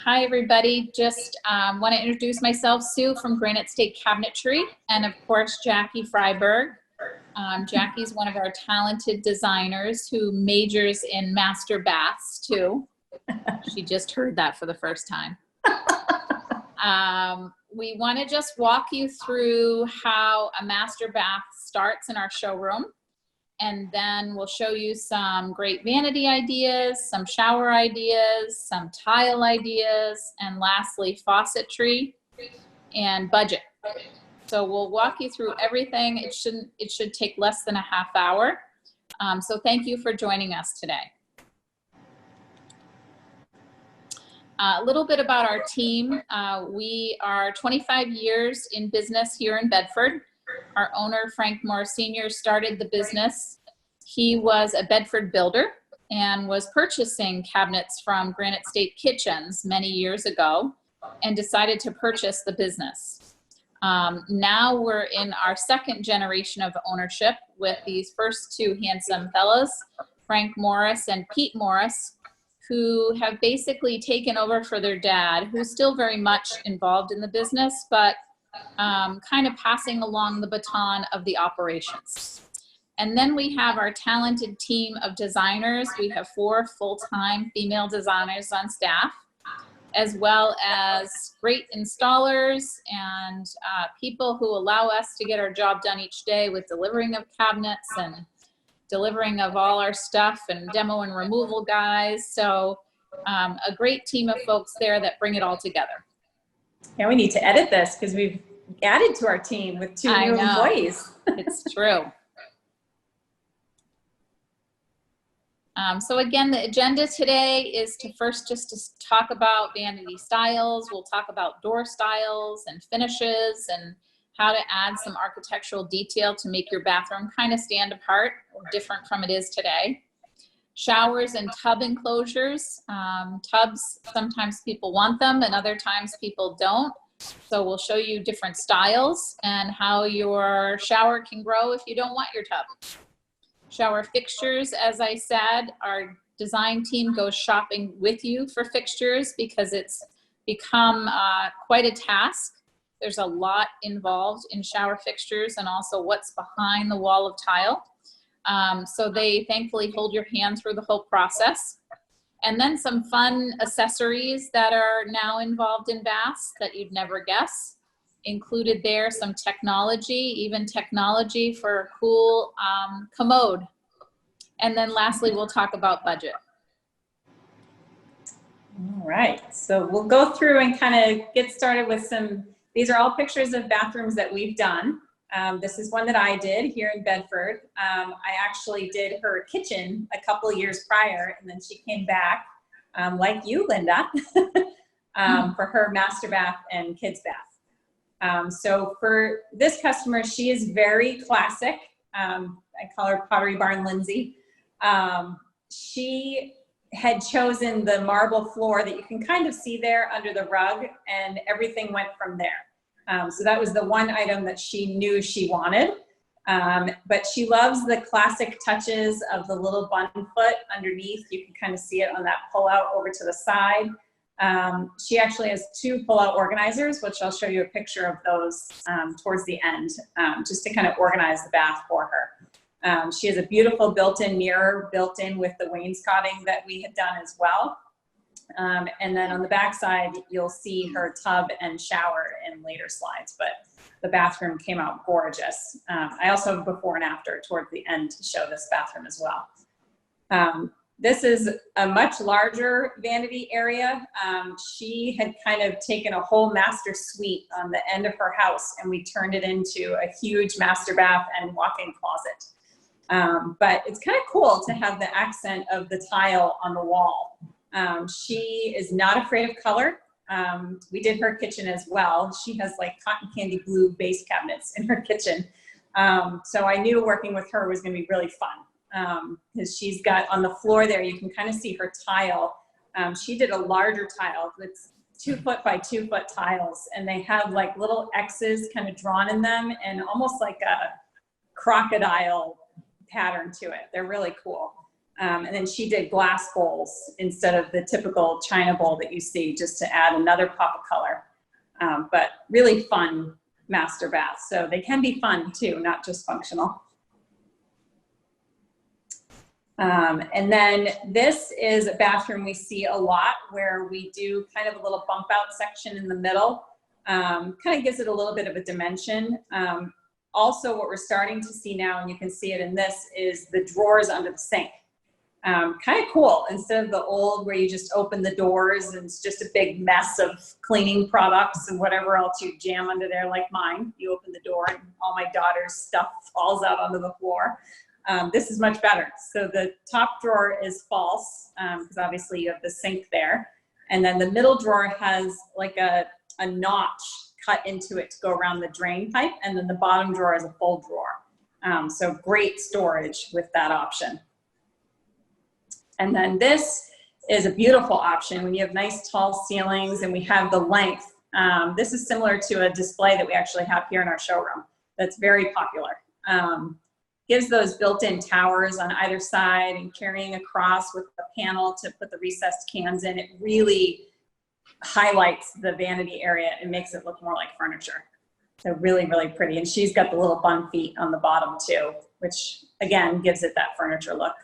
Hi, everybody. Just want to introduce myself, Sue from Granite Cabinetry, and of course, Jackie Freiberg. Jackie's one of our talented designers who majors in master baths, too. She just heard that for the first time. We want to just walk you through how a master bath starts in our showroom. And then we'll show you some great vanity ideas, some shower ideas, some tile ideas, and lastly, faucetry and budget. So we'll walk you through everything. It should take less than a half hour. So thank you for joining us today. A little bit about our team. We are 25 years in business here in Bedford. Our owner, Frank Morris Sr., started the business. He was a Bedford builder and was purchasing cabinets from Granite State Kitchens many years ago and decided to purchase the business. Now we're in our second generation of ownership with these first two handsome fellows, Frank Morris and Pete Morris, who have basically taken over for their dad, who's still very much involved in the business, but kind of passing along the baton of the operations. And then we have our talented team of designers. We have 4 full-time female designers on staff, as well as great installers and people who allow us to get our job done each day with delivering of cabinets and delivering of all our stuff and demo and removal guys. So a great team of folks there that bring it all together. Yeah, we need to edit this because we've added to our team with 2 new employees. It's true. So again, the agenda today is to first just to talk about vanity styles. We'll talk about door styles and finishes and how to add some architectural detail to make your bathroom kind of stand apart or different from it is today. Showers and tub enclosures. Tubs, sometimes people want them and other times people don't. So we'll show you different styles and how your shower can grow if you don't want your tub. Shower fixtures, as I said, our design team goes shopping with you for fixtures because it's become quite a task. There's a lot involved in shower fixtures and also what's behind the wall of tile. So they thankfully hold your hand through the whole process. And then some fun accessories that are now involved in baths that you'd never guess. Included there some technology, even technology for a cool commode. And then lastly, we'll talk about budget. All right, so we'll go through and kind of get started with some, these are all pictures of bathrooms that we've done. This is one that I did here in Bedford. I actually did her kitchen a couple of years prior, and then she came back, like you, Linda, for her master bath and kids bath. So for this customer, she is very classic. I call her Pottery Barn Lindsay. She had chosen the marble floor that you can kind of see there under the rug, and everything went from there. So that was the one item that she knew she wanted. But she loves the classic touches of the little bun foot underneath. You can kind of see it on that pull out over to the side. She actually has 2 pull-out organizers, which I'll show you a picture of those towards the end, just to kind of organize the bath for her. She has a beautiful built-in mirror built in with the wainscoting that we had done as well. And then on the back side, you'll see her tub and shower in later slides, but the bathroom came out gorgeous. I also have before and after towards the end to show this bathroom as well. This is a much larger vanity area. She had kind of taken a whole master suite on the end of her house and we turned it into a huge master bath and walk-in closet. But it's kind of cool to have the accent of the tile on the wall. She is not afraid of color. We did her kitchen as well. She has like cotton candy blue base cabinets in her kitchen. So I knew working with her was gonna be really fun. Because she's got on the floor there, you can kind of see her tile. She did a larger tile. It's 2 foot by 2 foot tiles, and they have like little X's kind of drawn in them and almost like a crocodile pattern to it. They're really cool. And then she did glass bowls instead of the typical china bowl that you see, just to add another pop of color. But really fun master bath. So they can be fun too, not just functional. And then this is a bathroom we see a lot, where we do kind of a little bump out section in the middle. Kind of gives it a little bit of a dimension. Also, what we're starting to see now, and you can see it in this, is the drawers under the sink. Kind of cool. Instead of the old where you just open the doors and it's just a big mess of cleaning products and whatever else you jam under there, like mine. You open the door and all my daughter's stuff falls out onto the floor. This is much better. So the top drawer is false, because obviously you have the sink there. And then the middle drawer has like a notch cut into it to go around the drain pipe. And then the bottom drawer is a full drawer. So great storage with that option. And then this is a beautiful option when you have nice tall ceilings and we have the length. This is similar to a display that we actually have here in our showroom that's very popular. Gives those built-in towers on either side and carrying across with the panel to put the recessed cans in. It really highlights the vanity area and makes it look more like furniture. So really, really pretty. And she's got the little bun feet on the bottom too, which again, gives it that furniture look.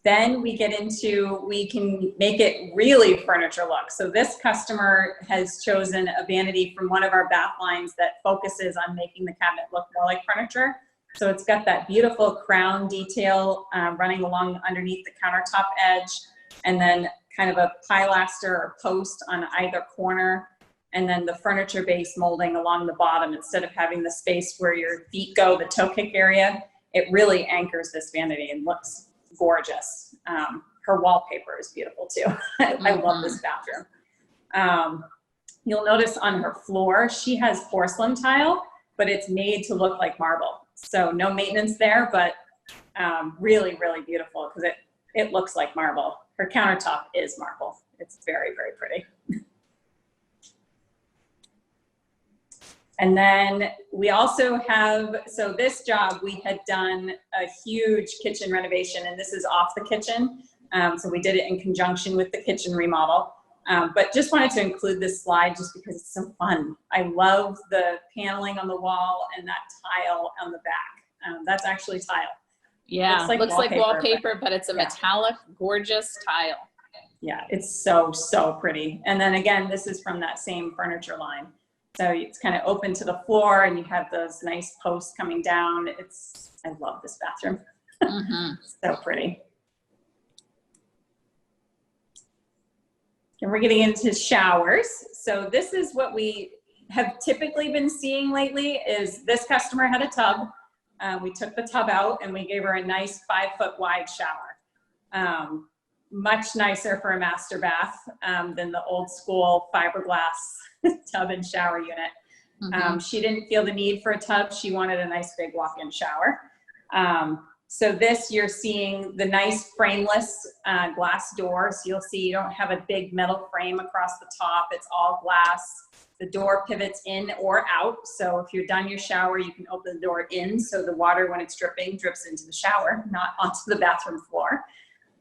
Then we get into, we can make it really furniture look. So this customer has chosen a vanity from one of our bath lines that focuses on making the cabinet look more like furniture. So it's got that beautiful crown detail running along underneath the countertop edge, and then kind of a pilaster or post on either corner, and then the furniture base molding along the bottom. Instead of having the space where your feet go, the toe kick area, it really anchors this vanity and looks gorgeous. Her wallpaper is beautiful too. I love this bathroom. You'll notice on her floor, she has porcelain tile, but it's made to look like marble. So no maintenance there, but really, really beautiful because it looks like marble. Her countertop is marble. It's very, very pretty. And then we also have, so this job, we had done a huge kitchen renovation, and this is off the kitchen. So we did it in conjunction with the kitchen remodel. But just wanted to include this slide just because it's so fun. I love the paneling on the wall and that tile on the back. That's actually tile. Yeah, looks like wallpaper, but it's a metallic, gorgeous tile. Yeah, it's so, so pretty. And then again, this is from that same furniture line. So it's kind of open to the floor and you have those nice posts coming down. I love this bathroom. So pretty. And we're getting into showers. So this is what we have typically been seeing lately is this customer had a tub. We took the tub out and we gave her a nice 5-foot wide shower. Much nicer for a master bath than the old school fiberglass tub and shower unit. She didn't feel the need for a tub. She wanted a nice big walk-in shower. So this, you're seeing the nice frameless glass door. So you'll see you don't have a big metal frame across the top. It's all glass. The door pivots in or out. So if you're done your shower, you can open the door in. So the water, when it's dripping, drips into the shower, not onto the bathroom floor.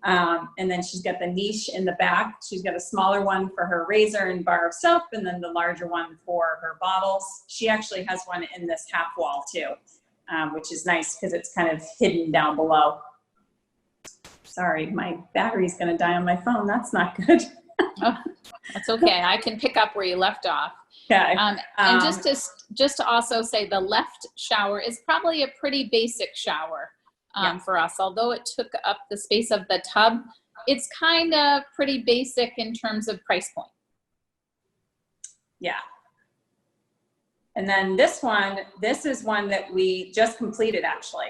And then she's got the niche in the back. She's got a smaller one for her razor and bar of soap, and then the larger one for her bottles. She actually has one in this half wall too, which is nice because it's kind of hidden down below. Sorry, my battery's gonna die on my phone. That's not good. Oh, that's okay. I can pick up where you left off. Okay. And just to also say, the left shower is probably a pretty basic shower. For us, although it took up the space of the tub, it's kind of pretty basic in terms of price point. Yeah. And then this is one that we just completed actually.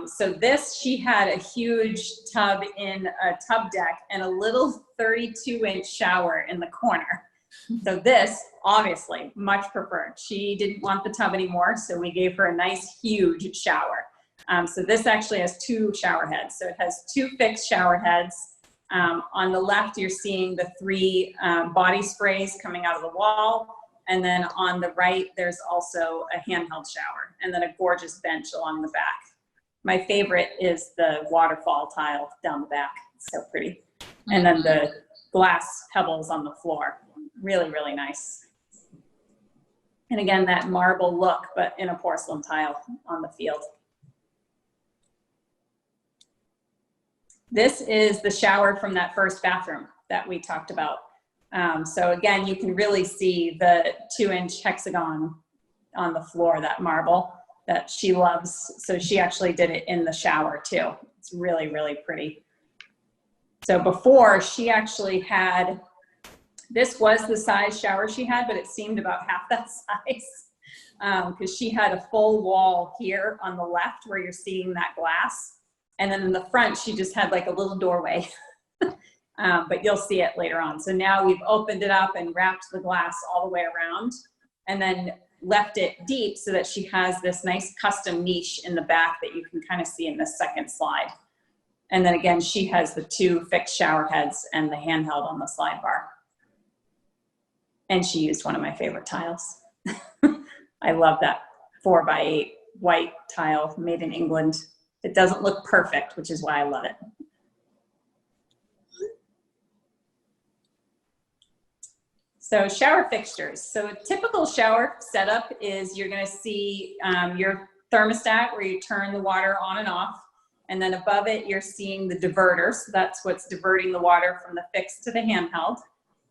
So this, she had a huge tub in a tub deck and a little 32-inch shower in the corner. So this, obviously, much preferred. She didn't want the tub anymore, so we gave her a nice, huge shower. So this actually has 2 shower heads. So it has 2 fixed shower heads. On the left, you're seeing the 3 body sprays coming out of the wall. And then on the right, there's also a handheld shower and then a gorgeous bench along the back. My favorite is the waterfall tile down the back. It's so pretty. And then the glass pebbles on the floor. Really, really nice. And again, that marble look, but in a porcelain tile on the field. This is the shower from that first bathroom that we talked about. So again, you can really see the 2-inch hexagon on the floor, that marble that she loves. So she actually did it in the shower too. It's really, really pretty. So before, she actually had, this was the size shower she had, but it seemed about half that size because she had a full wall here on the left where you're seeing that glass. And then in the front, she just had like a little doorway, but you'll see it later on. So now we've opened it up and wrapped the glass all the way around and then left it deep so that she has this nice custom niche in the back that you can kind of see in this second slide. And then again, she has the 2 fixed shower heads and the handheld on the slide bar. And she used one of my favorite tiles. I love that 4x8 white tile made in England. It doesn't look perfect, which is why I love it. So shower fixtures. So a typical shower setup is you're gonna see your thermostat where you turn the water on and off. And then above it, you're seeing the diverter. So that's what's diverting the water from the fixed to the handheld.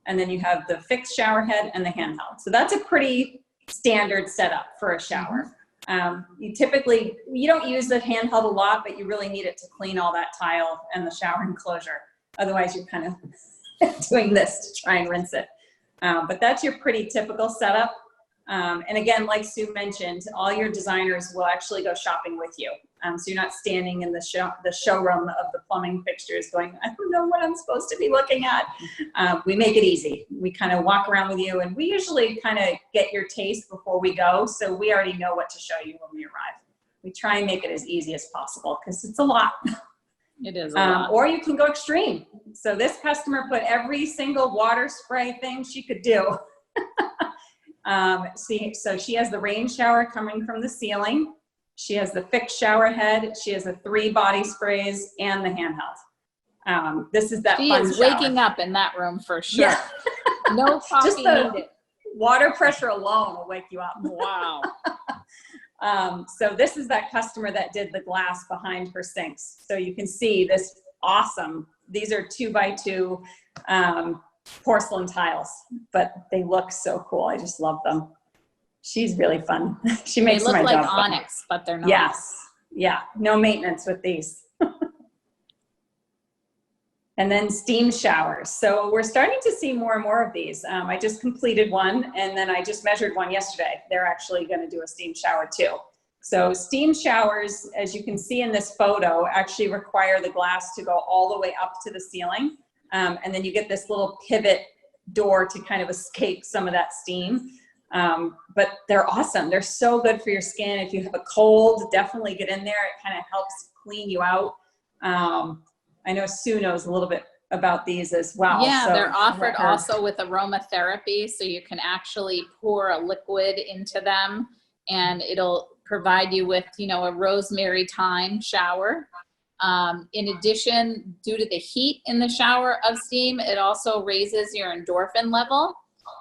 And then you have the fixed shower head and the handheld. So that's a pretty standard setup for a shower. You don't use the handheld a lot, but you really need it to clean all that tile and the shower enclosure. Otherwise, you're kind of doing this to try and rinse it. But that's your pretty typical setup. And again, like Sue mentioned, all your designers will actually go shopping with you. So you're not standing in the showroom of the plumbing fixtures going, I don't know what I'm supposed to be looking at. We make it easy. We kind of walk around with you, and we usually kind of get your taste before we go. So we already know what to show you when we arrive. We try and make it as easy as possible because it's a lot. It is a lot. Or you can go extreme. So this customer put every single water spray thing she could do. So she has the rain shower coming from the ceiling. She has the fixed shower head. She has the 3 body sprays and the handheld. This is that she fun is shower. waking up in that room for sure. Yeah. No coffee Just the needed. water pressure alone will wake you up. Wow. So this is that customer that did the glass behind her sinks. So you can see this awesome. These are 2x2 porcelain tiles, but they look so cool. I just love them. She's really fun. She makes my job fun. They look like onyx, but they're not. Yes. Yeah. No maintenance with these. And then steam showers. So we're starting to see more and more of these. I just completed one, and then I just measured one yesterday. They're actually going to do a steam shower too. So steam showers, as you can see in this photo, actually require the glass to go all the way up to the ceiling. And then you get this little pivot door to kind of escape some of that steam. But they're awesome. They're so good for your skin. If you have a cold, definitely get in there. It kind of helps clean you out. I know Sue knows a little bit about these as well. Yeah, so they're offered also with aromatherapy. So you can actually pour a liquid into them and it'll provide you with, you know, a rosemary thyme shower. In addition, due to the heat in the shower of steam, it also raises your endorphin level.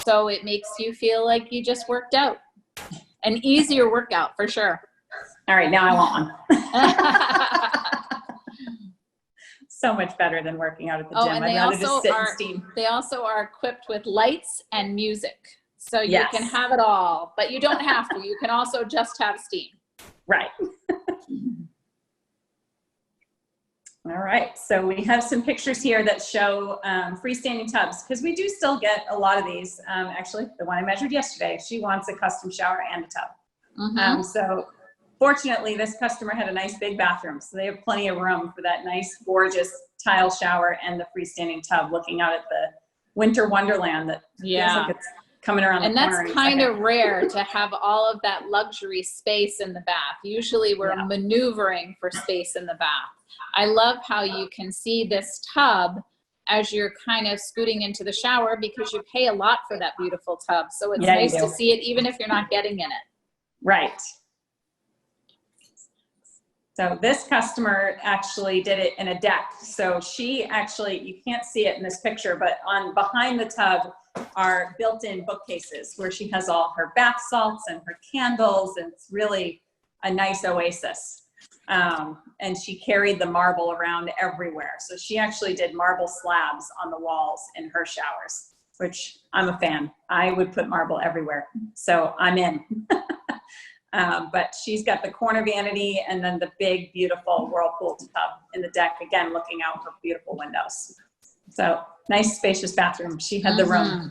So it makes you feel like you just worked out. An easier workout for sure. All right, now I want one. So much better than working out at the gym. And I'd rather just sit and steam. They also are equipped with lights and music. So you Yes. can have it all, but you don't have to. You can also just have steam. Right. All right, so we have some pictures here that show freestanding tubs, because we do still get a lot of these. Actually, the one I measured yesterday, she wants a custom shower and a tub. Mm-hmm. So fortunately, this customer had a nice big bathroom, so they have plenty of room for that nice, gorgeous tile shower and the freestanding tub looking out at the winter wonderland that feels like it's coming around the corner. And that's kind of rare to have all of that luxury space in the bath. Usually we're maneuvering for space in the bath. I love how you can see this tub as you're kind of scooting into the shower because you pay a lot for that beautiful tub. So it's Yeah, you nice do. to see it even if you're not getting in it. Right. So this customer actually did it in a deck. So she actually, you can't see it in this picture, but on behind the tub are built-in bookcases where she has all her bath salts and her candles, and it's really a nice oasis. And she carried the marble around everywhere. So she actually did marble slabs on the walls in her showers, which I'm a fan. I would put marble everywhere. So I'm in. But she's got the corner vanity and then the big, beautiful whirlpool tub in the deck, again, looking out her beautiful windows. So nice, spacious bathroom. She had the room.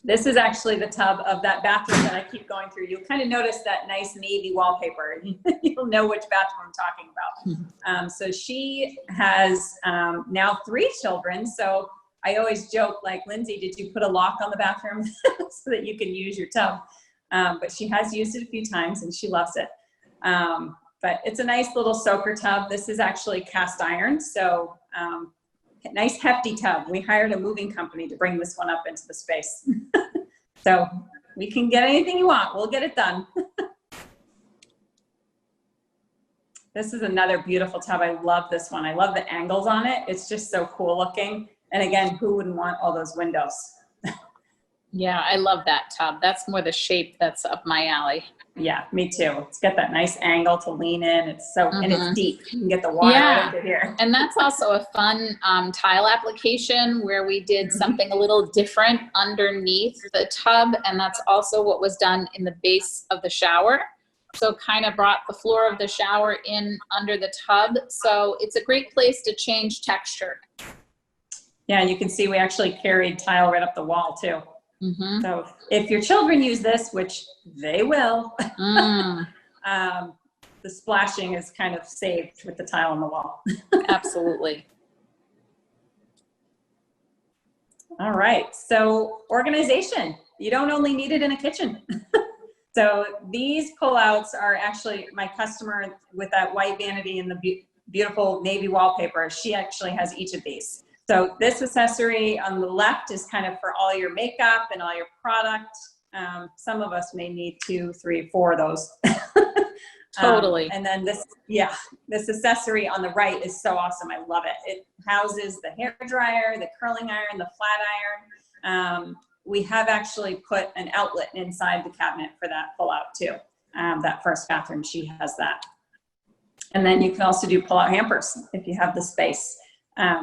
This is actually the tub of that bathroom that I keep going through. You'll kind of notice that nice navy wallpaper. You'll know which bathroom I'm talking about. So she has now 3 children. So I always joke, like, Lindsay, did you put a lock on the bathroom so that you can use your tub? But she has used it a few times and she loves it. But it's a nice little soaker tub. This is actually cast iron. So nice hefty tub. We hired a moving company to bring this one up into the space. So we can get anything you want. We'll get it done. This is another beautiful tub. I love this one. I love the angles on it. It's just so cool looking. And again, who wouldn't want all those windows? Yeah, I love that tub. That's more the shape that's up my alley. Yeah, me too. It's got that nice angle to lean in. It's so, and it's deep. You can get the water right under here. And that's also a fun tile application where we did something a little different underneath the tub. And that's also what was done in the base of the shower. So kind of brought the floor of the shower in under the tub. So it's a great place to change texture. Yeah, and you can see we actually carried tile right up the wall too. So if your children use this, which they will, the splashing is kind of saved with the tile on the wall. Absolutely. All right, so organization. You don't only need it in a kitchen. So these pullouts are actually my customer with that white vanity and the beautiful navy wallpaper. She actually has each of these. So this accessory on the left is kind of for all your makeup and all your product. Some of us may need 2, 3, 4 of those. Totally. And then this, this accessory on the right is so awesome. I love it. It houses the hair dryer, the curling iron, the flat iron. We have actually put an outlet inside the cabinet for that pull-out too. That first bathroom, she has that. And then you can also do pull-out hampers if you have the space.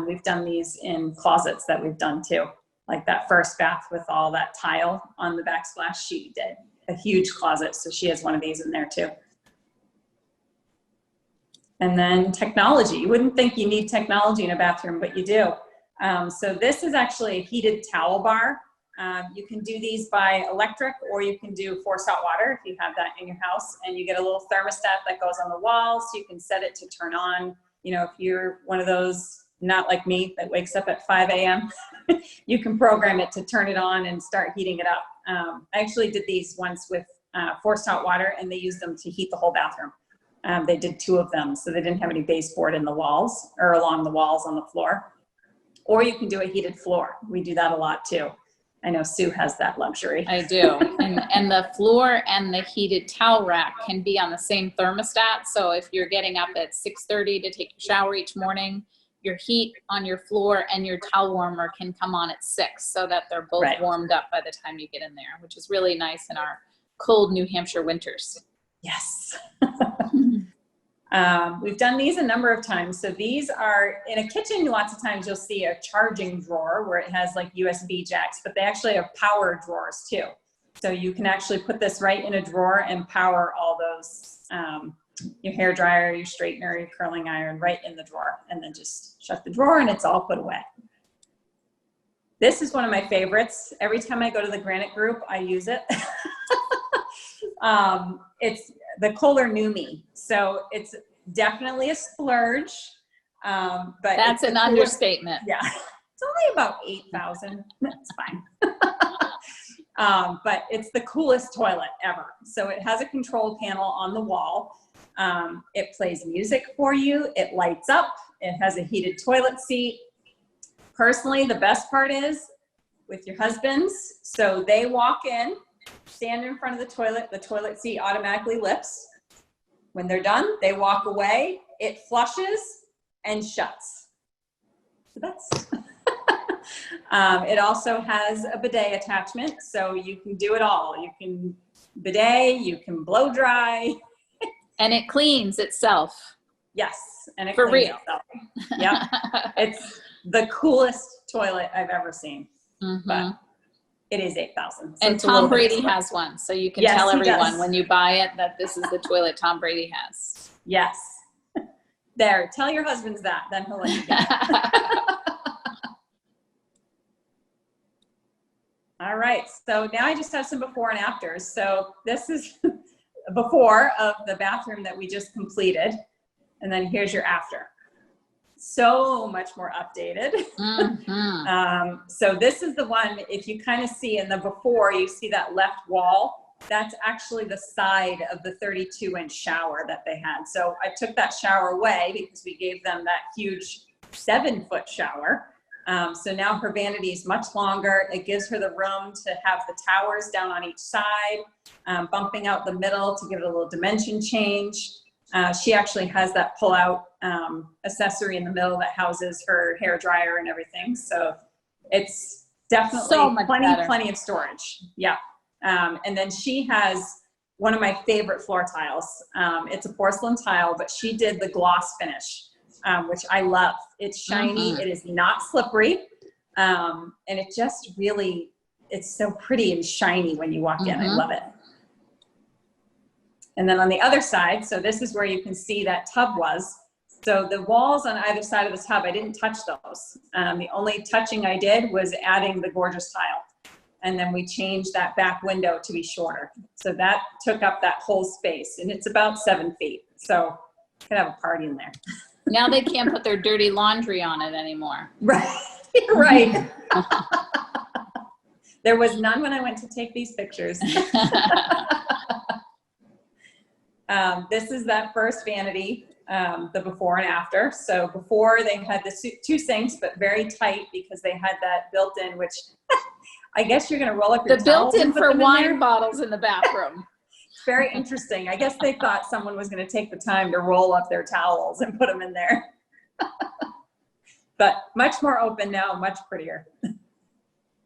We've done these in closets that we've done too. Like that first bath with all that tile on the backsplash, she did a huge closet. So she has one of these in there too. And then technology. You wouldn't think you need technology in a bathroom, but you do. So this is actually a heated towel bar. You can do these by electric, or you can do forced hot water if you have that in your house. And you get a little thermostat that goes on the wall, so you can set it to turn on. You know, if you're one of those, not like me, that wakes up at 5 a.m., you can program it to turn it on and start heating it up. I actually did these once with forced hot water, and they used them to heat the whole bathroom. They did 2 of them, so they didn't have any baseboard in the walls or along the walls on the floor. Or you can do a heated floor. We do that a lot too. I know Sue has that luxury. I do. And the floor and the heated towel rack can be on the same thermostat. So if you're getting up at 6:30 to take a shower each morning, your heat on your floor and your towel warmer can come on at 6, so that they're both warmed up by the time you get in there, which is really nice in our cold New Hampshire winters. Yes. We've done these a number of times. So these are in a kitchen. Lots of times you'll see a charging drawer where it has like USB jacks, but they actually have power drawers too. So you can actually put this right in a drawer and power all those, your hair dryer, your straightener, your curling iron right in the drawer, and then just shut the drawer and it's all put away. This is one of my favorites. Every time I go to the Granite group, I use it. It's the Kohler Numi. So it's definitely a splurge. But that's an understatement. Yeah. It's only about 8,000. That's fine. But it's the coolest toilet ever. So it has a control panel on the wall. It plays music for you. It lights up. It has a heated toilet seat. Personally, the best part is with your husbands. So they walk in, stand in front of the toilet seat automatically lifts. When they're done, they walk away, it flushes and shuts. So that's, it also has a bidet attachment, so you can do it all. You can bidet, you can blow dry. And it cleans itself. Yes, and it For cleans real. itself. Yep. It's the coolest toilet I've ever seen. But it is $8,000. So and Tom Brady has one, so you can tell everyone when you buy it that this is the toilet Tom Brady has. Yes. There, tell your husbands that, then he'll let you get it. All right, so now I just have some before and afters. So this is before of the bathroom that we just completed. And then here's your after. So much more updated. So this is the one, if you kind of see in the before, you see that left wall, that's actually the side of the 32-inch shower that they had. So I took that shower away because we gave them that huge 7-foot shower. So now her vanity is much longer. It gives her the room to have the towers down on each side, bumping out the middle to give it a little dimension change. She actually has that pull-out accessory in the middle that houses her hair dryer and everything. So it's definitely so much plenty of storage. Yeah. And then she has one of my favorite floor tiles. It's a porcelain tile, but she did the gloss finish, which I love. It's shiny. It is not slippery. And it just really, it's so pretty and shiny when you walk in. I love it. And then on the other side, so this is where you can see that tub was. So the walls on either side of the tub, I didn't touch those. The only touching I did was adding the gorgeous tile. And then we changed that back window to be shorter. So that took up that whole space, and it's about 7 feet. So you could have a party in there. Now they can't put their dirty laundry on it anymore. Right, right. There was none when I went to take these pictures. This is that first vanity, the before and after. So before they had the 2 sinks, but very tight because they had that built-in, which I guess you're going to roll up your towels. The built-in for wine bottles in the bathroom. Very interesting. I guess they thought someone was going to take the time to roll up their towels and put them in there. But much more open now, much prettier.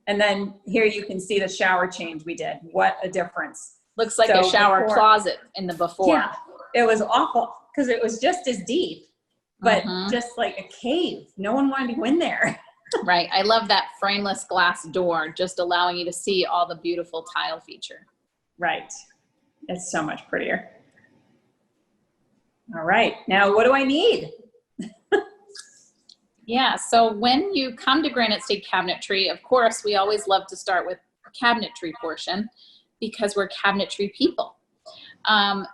And then here you can see the shower change we did. What a difference. Looks like a shower closet in the before. Yeah, it was awful because it was just as deep, but just like a cave. No one wanted to go in there. Right. I love that frameless glass door, just allowing you to see all the beautiful tile feature. Right. It's so much prettier. All right. Now, what do I need? Yeah. So when you come to Granite State Cabinetry, of course, we always love to start with the cabinetry portion because we're cabinetry people.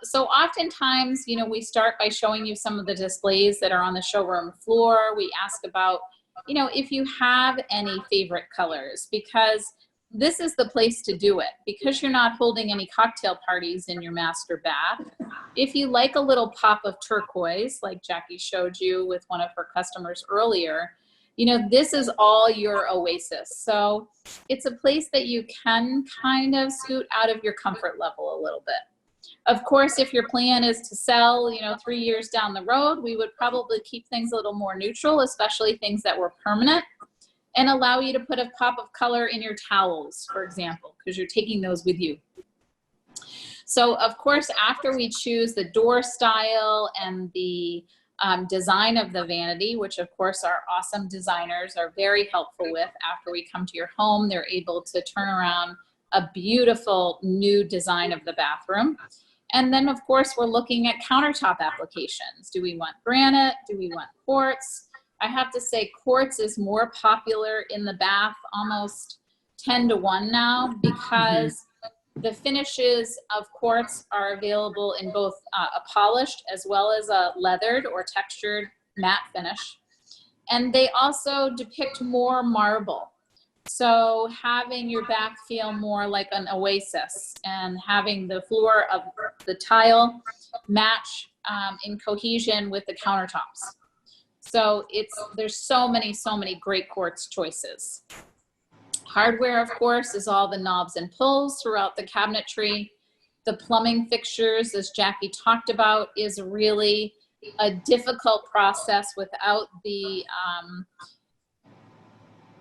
So oftentimes, you know, we start by showing you some of the displays that are on the showroom floor. We ask about, you know, if you have any favorite colors, because this is the place to do it, because you're not holding any cocktail parties in your master bath. If you like a little pop of turquoise, like Jackie showed you with one of her customers earlier, you know, this is all your Oasis. So it's a place that you can kind of scoot out of your comfort level a little bit. Of course, if your plan is to sell, you know, 3 years down the road, we would probably keep things a little more neutral, especially things that were permanent, and allow you to put a pop of color in your towels, for example, because you're taking those with you. So of course, after we choose the door style and the design of the vanity, which of course our awesome designers are very helpful with, after we come to your home, they're able to turn around a beautiful new design of the bathroom. And then of course, we're looking at countertop applications. Do we want granite? Do we want quartz? I have to say quartz is more popular in the bath, almost 10-to-1 now, because the finishes of quartz are available in both a polished as well as a leathered or textured matte finish. And they also depict more marble. So having your bath feel more like an Oasis and having the floor of the tile match in cohesion with the countertops. So there's so many great quartz choices. Hardware, of course, is all the knobs and pulls throughout the cabinetry. The plumbing fixtures, as Jackie talked about, is really a difficult process without the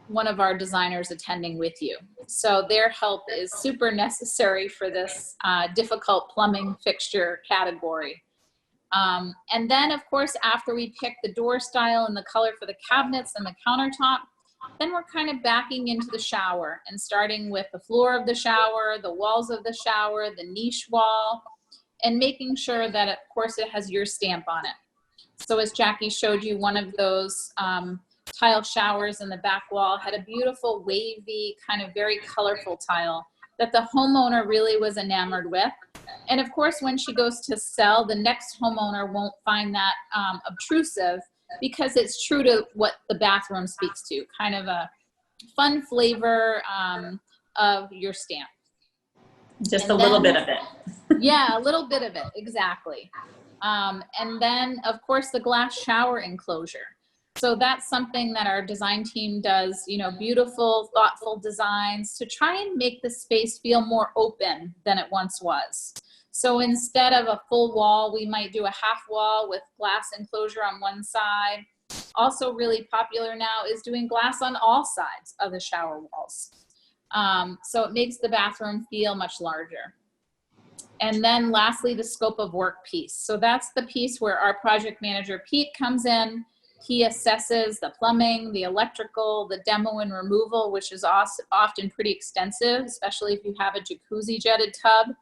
one of our designers attending with you. So their help is super necessary for this difficult plumbing fixture category. And then, of course, after we pick the door style and the color for the cabinets and the countertop, then we're kind of backing into the shower and starting with the floor of the shower, the walls of the shower, the niche wall, and making sure that, of course, it has your stamp on it. So as Jackie showed you, one of those tile showers in the back wall had a beautiful wavy, kind of very colorful tile that the homeowner really was enamored with. And of course, when she goes to sell, the next homeowner won't find that obtrusive, because it's true to what the bathroom speaks to, kind of a fun flavor of your stamp. Just a little bit of it. Yeah, a little bit of it, exactly. And then, of course, the glass shower enclosure. So that's something that our design team does, you know, beautiful, thoughtful designs to try and make the space feel more open than it once was. So instead of a full wall, we might do a half wall with glass enclosure on one side. Also really popular now is doing glass on all sides of the shower walls. So it makes the bathroom feel much larger. And then lastly, the scope of work piece. So that's the piece where our project manager, Pete, comes in. He assesses the plumbing, the electrical, the demo and removal, which is often pretty extensive, especially if you have a jacuzzi jetted tub.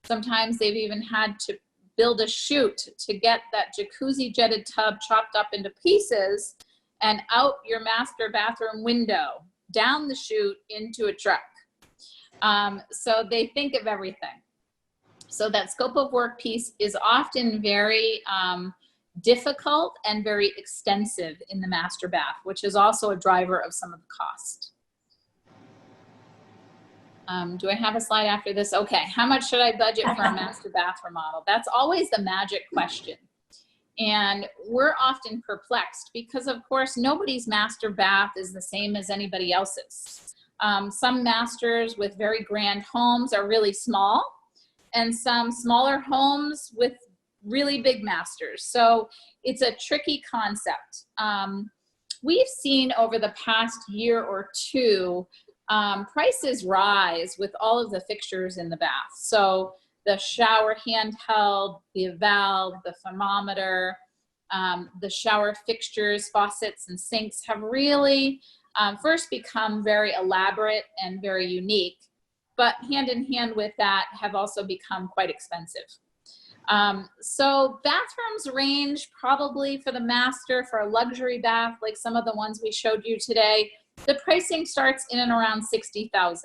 Sometimes they've even had to build a chute to get that jacuzzi jetted tub chopped up into pieces and out your master bathroom window, down the chute into a truck. So they think of everything. So that scope of work piece is often very difficult and very extensive in the master bath, which is also a driver of some of the cost. Do I have a slide after this? Okay, how much should I budget for a master bath remodel? That's always the magic question. And we're often perplexed because, of course, nobody's master bath is the same as anybody else's. Some masters with very grand homes are really small, and some smaller homes with really big masters. So it's a tricky concept. We've seen over the past year or two, prices rise with all of the fixtures in the bath. So the shower handheld, the valve, the thermometer, the shower fixtures, faucets, and sinks have really first become very elaborate and very unique, but hand in hand with that have also become quite expensive. So bathrooms range probably for the master, for a luxury bath like some of the ones we showed you today. The pricing starts in and around $60,000.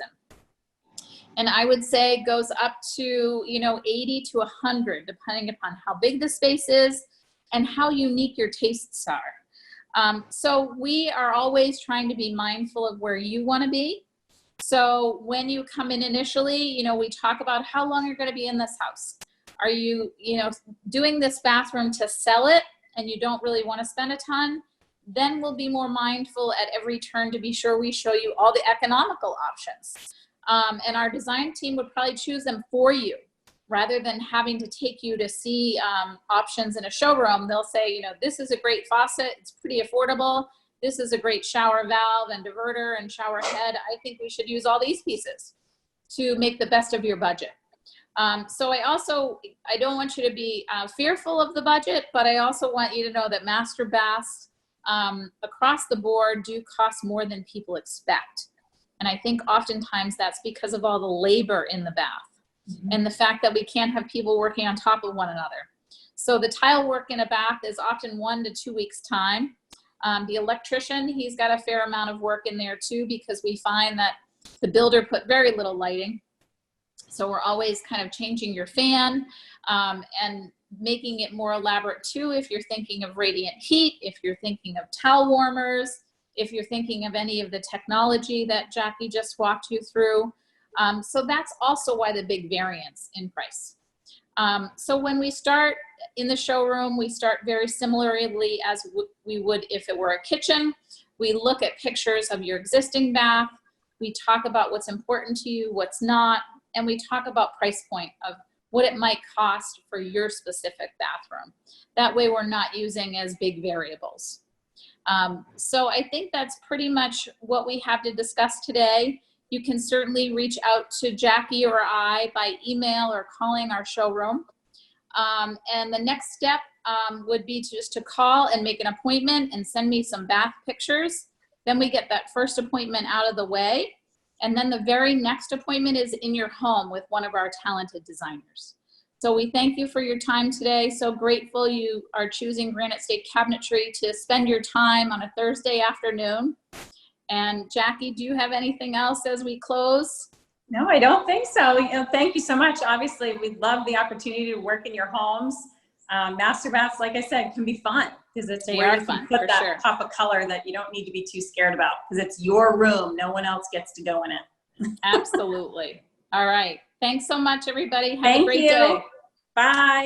And I would say goes up to, you know, 80 to 100, depending upon how big the space is and how unique your tastes are. So we are always trying to be mindful of where you want to be. So when you come in initially, you know, we talk about how long you're going to be in this house. Are you, you know, doing this bathroom to sell it and you don't really want to spend a ton? Then we'll be more mindful at every turn to be sure we show you all the economical options. And our design team would probably choose them for you rather than having to take you to see options in a showroom. They'll say, you know, this is a great faucet. It's pretty affordable. This is a great shower valve and diverter and shower head. I think we should use all these pieces to make the best of your budget. So I don't want you to be fearful of the budget, but I also want you to know that master baths across the board do cost more than people expect. And I think oftentimes that's because of all the labor in the bath and the fact that we can't have people working on top of one another. So the tile work in a bath is often 1 to 2 weeks time. The electrician, he's got a fair amount of work in there too, because we find that the builder put very little lighting. So we're always kind of changing your fan and making it more elaborate too if you're thinking of radiant heat, if you're thinking of towel warmers, if you're thinking of any of the technology that Jackie just walked you through. So that's also why the big variance in price. So when we start in the showroom, we start very similarly as we would if it were a kitchen. We look at pictures of your existing bath. We talk about what's important to you, what's not, and we talk about price point of what it might cost for your specific bathroom. That way we're not using as big variables. So I think that's pretty much what we have to discuss today. You can certainly reach out to Jackie or I by email or calling our showroom. And the next step would be just to call and make an appointment and send me some bath pictures. Then we get that first appointment out of the way. And then the very next appointment is in your home with one of our talented designers. So we thank you for your time today. So grateful you are choosing Granite State Cabinetry to spend your time on a Thursday afternoon. And Jackie, do you have anything else as we close? No, I don't think so. Thank you so much. Obviously, we love the opportunity to work in your homes. Master baths, like I said, can be fun because it's where you can put that pop of color that you don't need to be too scared about because it's your room. No one else gets to go in it. Absolutely. All right. Thanks so much, everybody. Have a great day. Bye.